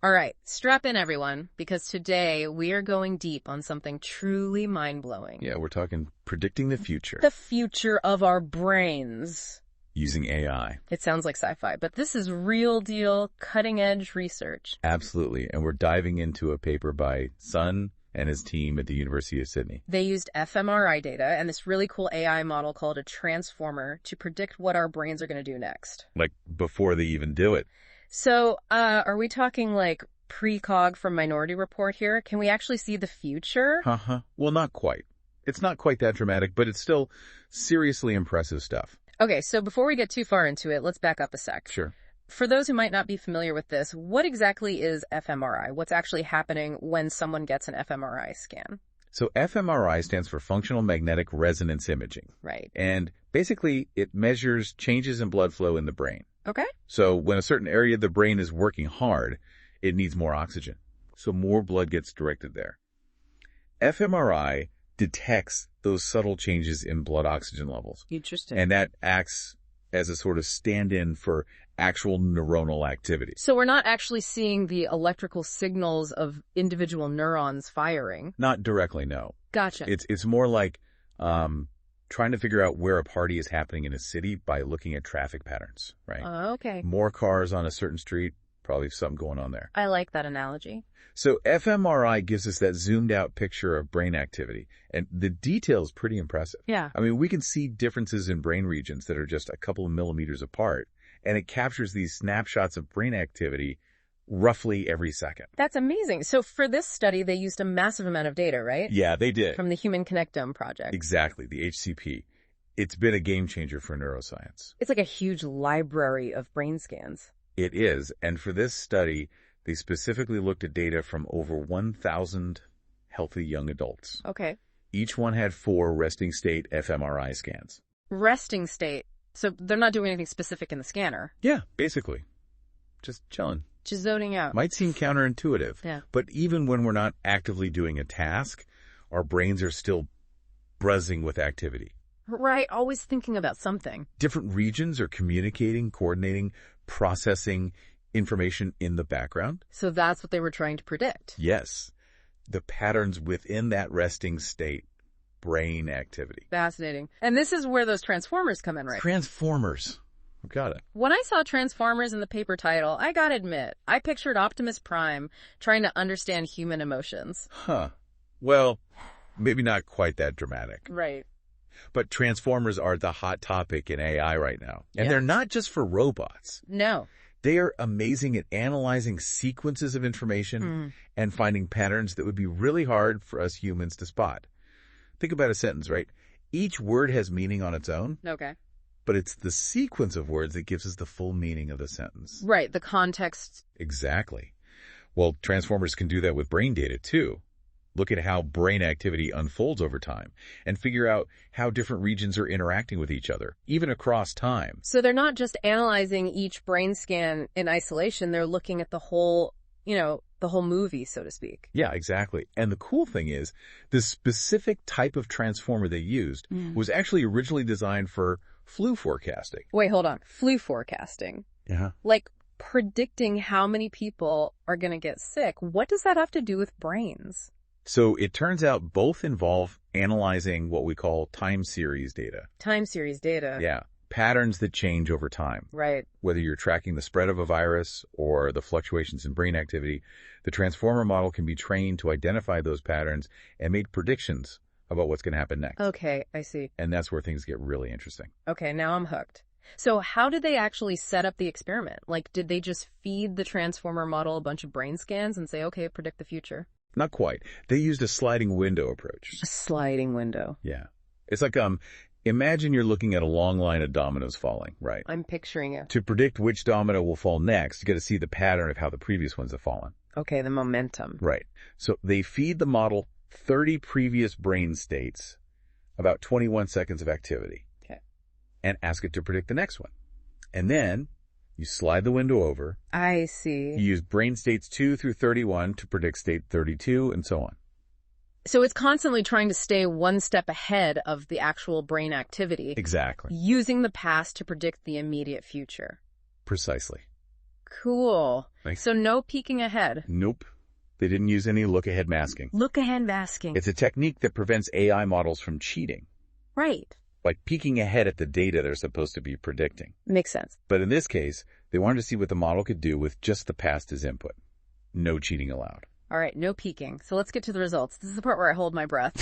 All right, strap in everyone, because today we are going deep on something truly mind-blowing. Yeah, we're talking predicting the future. The future of our brains. Using AI. It sounds like sci-fi, but this is real deal, cutting-edge research. Absolutely, and we're diving into a paper by Sun and his team at the University of Sydney. They used fMRI data and this really cool AI model called a transformer to predict what our brains are going to do next. Like, before they even do it. So, are we talking like precog from Minority Report here? Can we actually see the future? Well, not quite. It's not quite that dramatic, but it's still seriously impressive stuff. Okay, so before we get too far into it, let's back up a sec. Sure. For those who might not be familiar with this, what exactly is fMRI? What's actually happening when someone gets an fMRI scan? So fMRI stands for Functional Magnetic Resonance Imaging. Right. And basically, it measures changes in blood flow in the brain. Okay. So when a certain area of the brain is working hard, it needs more oxygen. So more blood gets directed there. fMRI detects those subtle changes in blood oxygen levels. Interesting. And that acts as a sort of stand-in for actual neuronal activity. So we're not actually seeing the electrical signals of individual neurons firing? Not directly, no. Gotcha. It's more like trying to figure out where a party is happening in a city by looking at traffic patterns, right? Okay. More cars on a certain street, probably something going on there. I like that analogy. So fMRI gives us that zoomed out picture of brain activity, and the detail is pretty impressive. Yeah. I mean, we can see differences in brain regions that are just a couple of millimeters apart, and it captures these snapshots of brain activity roughly every second. That's amazing. So for this study, they used a massive amount of data, right? Yeah, they did. From the Human Connectome Project. Exactly, the HCP. It's been a game changer for neuroscience. It's like a huge library of brain scans. It is, and for this study, they specifically looked at data from over 1,000 healthy young adults. Okay. Each one had 4 resting state fMRI scans. Resting state. So they're not doing anything specific in the scanner. Yeah, basically. Just chilling. Just zoning out. Might seem counterintuitive. Yeah. But even when we're not actively doing a task, our brains are still buzzing with activity. Right, always thinking about something. Different regions are communicating, coordinating, processing information in the background. So that's what they were trying to predict. Yes. The patterns within that resting state, brain activity. Fascinating. And this is where those transformers come in, right? Transformers. Got it. When I saw Transformers in the paper title, I gotta admit, I pictured Optimus Prime trying to understand human emotions. Huh. Well, maybe not quite that dramatic. Right. But transformers are the hot topic in AI right now. And Yeah. they're not just for robots. No. They are amazing at analyzing sequences of information and finding patterns that would be really hard for us humans to spot. Think about a sentence, right? Each word has meaning on its own, Okay. but it's the sequence of words that gives us the full meaning of the sentence. Right, the context. Exactly. Well, transformers can do that with brain data, too. Look at how brain activity unfolds over time and figure out how different regions are interacting with each other, even across time. So they're not just analyzing each brain scan in isolation, they're looking at the whole, the whole movie, so to speak. Yeah, exactly. And the cool thing is, the specific type of transformer they used was actually originally designed for flu forecasting. Wait, hold on. Flu forecasting. Yeah. Like predicting how many people are going to get sick. What does that have to do with brains? So it turns out both involve analyzing what we call time series data. Time series data. Yeah. Patterns that change over time. Right. Whether you're tracking the spread of a virus or the fluctuations in brain activity, the transformer model can be trained to identify those patterns and make predictions about what's going to happen next. Okay, I see. And that's where things get really interesting. Okay, now I'm hooked. So how did they actually set up the experiment? Like, did they just feed the transformer model a bunch of brain scans and say, okay, predict the future? Not quite. They used a sliding window approach. A sliding window. Yeah. It's like, imagine you're looking at a long line of dominoes falling, right? I'm picturing it. To predict which domino will fall next, you got to see the pattern of how the previous ones have fallen. Okay, the momentum. Right. So they feed the model 30 previous brain states, about 21 seconds of activity. Okay. And ask it to predict the next one. And then you slide the window over. I see. You use brain states 2 through 31 to predict state 32 and so on. So it's constantly trying to stay one step ahead of the actual brain activity. Exactly. Using the past to predict the immediate future. Precisely. Cool. Like- So no peeking ahead. Nope. They didn't use any look-ahead masking. Look-ahead masking. It's a technique that prevents AI models from cheating, Right. by peeking ahead at the data they're supposed to be predicting. Makes sense. But in this case, they wanted to see what the model could do with just the past as input. No cheating allowed. All right, no peeking. So let's get to the results. This is the part where I hold my breath.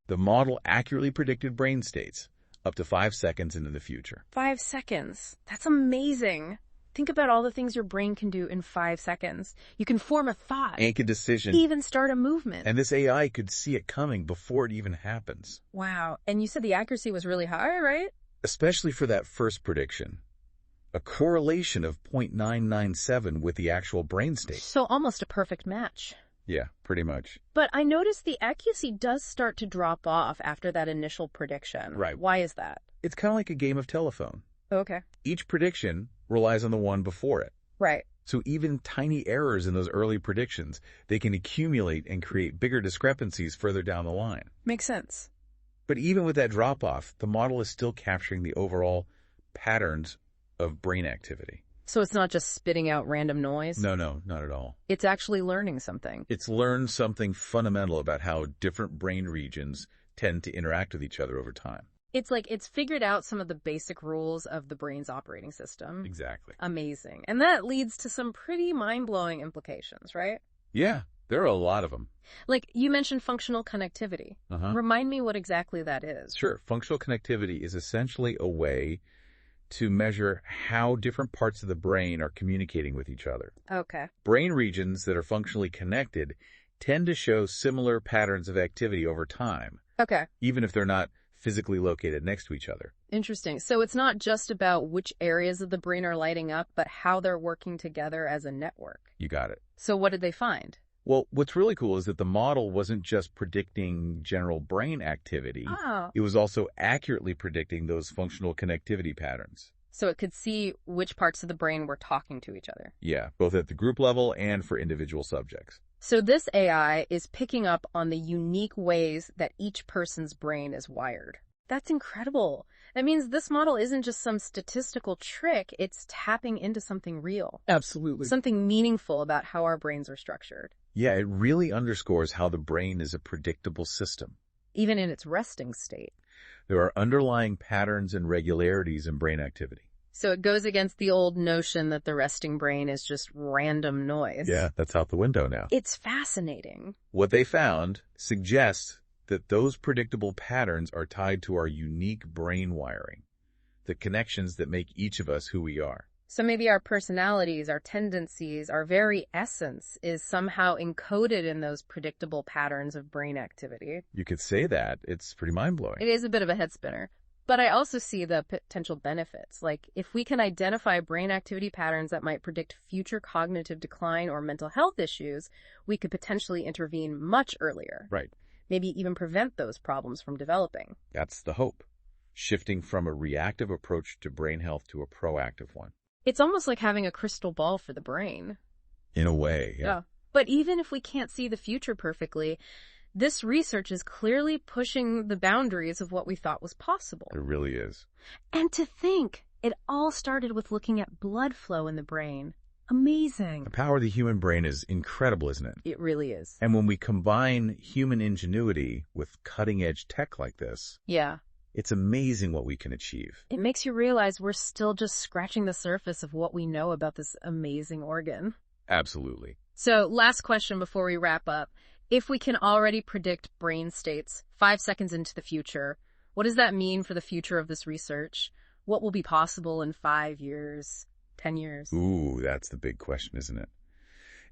The model accurately predicted brain states up to 5 seconds into the future. 5 seconds. That's amazing. Think about all the things your brain can do in 5 seconds. You can form a thought. Make a decision. Even start a movement. And this AI could see it coming before it even happens. Wow. And you said the accuracy was really high, right? Especially for that first prediction. A correlation of 0.997 with the actual brain state. So almost a perfect match. Yeah, pretty much. But I noticed the accuracy does start to drop off after that initial prediction. Right. Why is that? It's kind of like a game of telephone. Okay. Each prediction relies on the one before it. Right. So even tiny errors in those early predictions, they can accumulate and create bigger discrepancies further down the line. Makes sense. But even with that drop-off, the model is still capturing the overall patterns of brain activity. So it's not just spitting out random noise? No, not at all. It's actually learning something. It's learned something fundamental about how different brain regions tend to interact with each other over time. It's like it's figured out some of the basic rules of the brain's operating system. Exactly. Amazing. And that leads to some pretty mind-blowing implications, right? Yeah, there are a lot of them. Like you mentioned functional connectivity. Remind me what exactly that is. Sure. Functional connectivity is essentially a way to measure how different parts of the brain are communicating with each other. Okay. Brain regions that are functionally connected tend to show similar patterns of activity over time, Okay. even if they're not physically located next to each other. Interesting. So it's not just about which areas of the brain are lighting up, but how they're working together as a network. You got it. So what did they find? Well, what's really cool is that the model wasn't just predicting general brain activity. Oh. It was also accurately predicting those functional connectivity patterns. So it could see which parts of the brain were talking to each other. Yeah, both at the group level and for individual subjects. So this AI is picking up on the unique ways that each person's brain is wired. That's incredible. That means this model isn't just some statistical trick, it's tapping into something real. Absolutely. Something meaningful about how our brains are structured. Yeah, it really underscores how the brain is a predictable system. Even in its resting state. There are underlying patterns and regularities in brain activity. So it goes against the old notion that the resting brain is just random noise. Yeah, that's out the window now. It's fascinating. What they found suggests that those predictable patterns are tied to our unique brain wiring, the connections that make each of us who we are. So maybe our personalities, our tendencies, our very essence is somehow encoded in those predictable patterns of brain activity. You could say that. It's pretty mind-blowing. It is a bit of a head spinner. But I also see the potential benefits. Like, if we can identify brain activity patterns that might predict future cognitive decline or mental health issues, we could potentially intervene much earlier. Right. Maybe even prevent those problems from developing. That's the hope. Shifting from a reactive approach to brain health to a proactive one. It's almost like having a crystal ball for the brain. In a way, yeah. But even if we can't see the future perfectly, this research is clearly pushing the boundaries of what we thought was possible. It really is. And to think, it all started with looking at blood flow in the brain. Amazing. The power of the human brain is incredible, isn't it? It really is. And when we combine human ingenuity with cutting-edge tech like this, Yeah. it's amazing what we can achieve. It makes you realize we're still just scratching the surface of what we know about this amazing organ. Absolutely. So, last question before we wrap up. If we can already predict brain states 5 seconds into the future, what does that mean for the future of this research? What will be possible in 5 years, 10 years? Ooh, that's the big question, isn't it?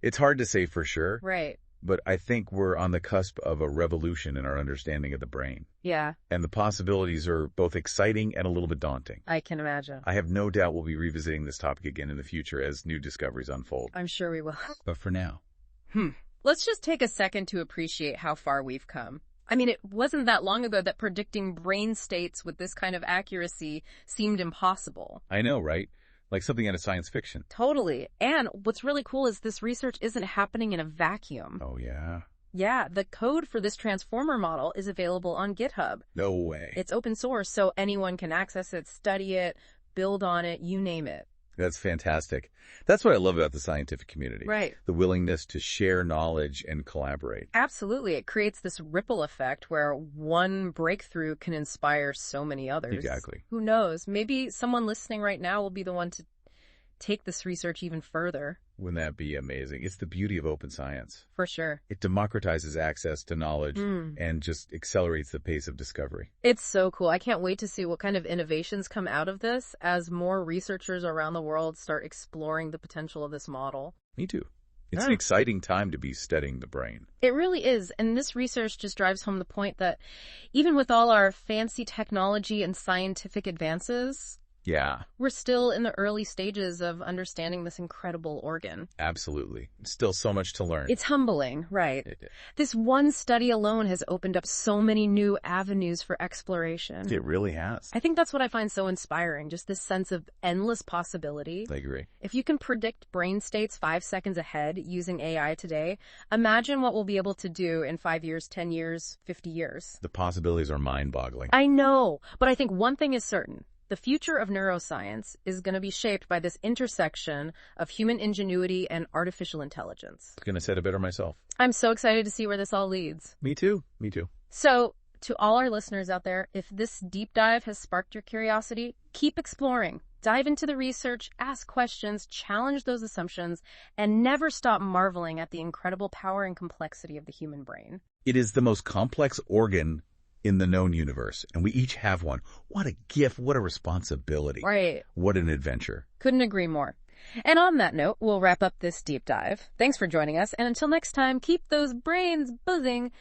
It's hard to say for sure. Right. But I think we're on the cusp of a revolution in our understanding of the brain. Yeah. And the possibilities are both exciting and a little bit daunting. I can imagine. I have no doubt we'll be revisiting this topic again in the future as new discoveries unfold. I'm sure we will. But for now. Let's just take a second to appreciate how far we've come. I mean, it wasn't that long ago that predicting brain states with this kind of accuracy seemed impossible. I know, right? Like something out of science fiction. Totally. And what's really cool is this research isn't happening in a vacuum. Oh, yeah? Yeah, the code for this transformer model is available on GitHub. No way. It's open source, so anyone can access it, study it, build on it, you name it. That's fantastic. That's what I love about the scientific community. Right. The willingness to share knowledge and collaborate. Absolutely. It creates this ripple effect where one breakthrough can inspire so many others. Exactly. Who knows? Maybe someone listening right now will be the one to take this research even further. Wouldn't that be amazing? It's the beauty of open science. For sure. It democratizes access to knowledge and just accelerates the pace of discovery. It's so cool. I can't wait to see what kind of innovations come out of this as more researchers around the world start exploring the potential of this model. Me too. It's an exciting time to be studying the brain. It really is. And this research just drives home the point that even with all our fancy technology and scientific advances, Yeah, we're still in the early stages of understanding this incredible organ. absolutely. Still so much to learn. It's humbling, right? This one study alone has opened up so many new avenues for exploration. It really has. I think that's what I find so inspiring, just this sense of endless possibility. I agree. If you can predict brain states 5 seconds ahead using AI today, imagine what we'll be able to do in 5 years, 10 years, 50 years. The possibilities are mind-boggling. I know, but I think one thing is certain. The future of neuroscience is going to be shaped by this intersection of human ingenuity and artificial intelligence. Couldn't have said it better myself. I'm so excited to see where this all leads. Me too. Me too. So, to all our listeners out there, if this deep dive has sparked your curiosity, keep exploring. Dive into the research, ask questions, challenge those assumptions, and never stop marveling at the incredible power and complexity of the human brain. It is the most complex organ in the known universe, and we each have one. What a gift, what a responsibility. Right. What an adventure. Couldn't agree more. And on that note, we'll wrap up this deep dive. Thanks for joining us, and until next time, keep those brains buzzing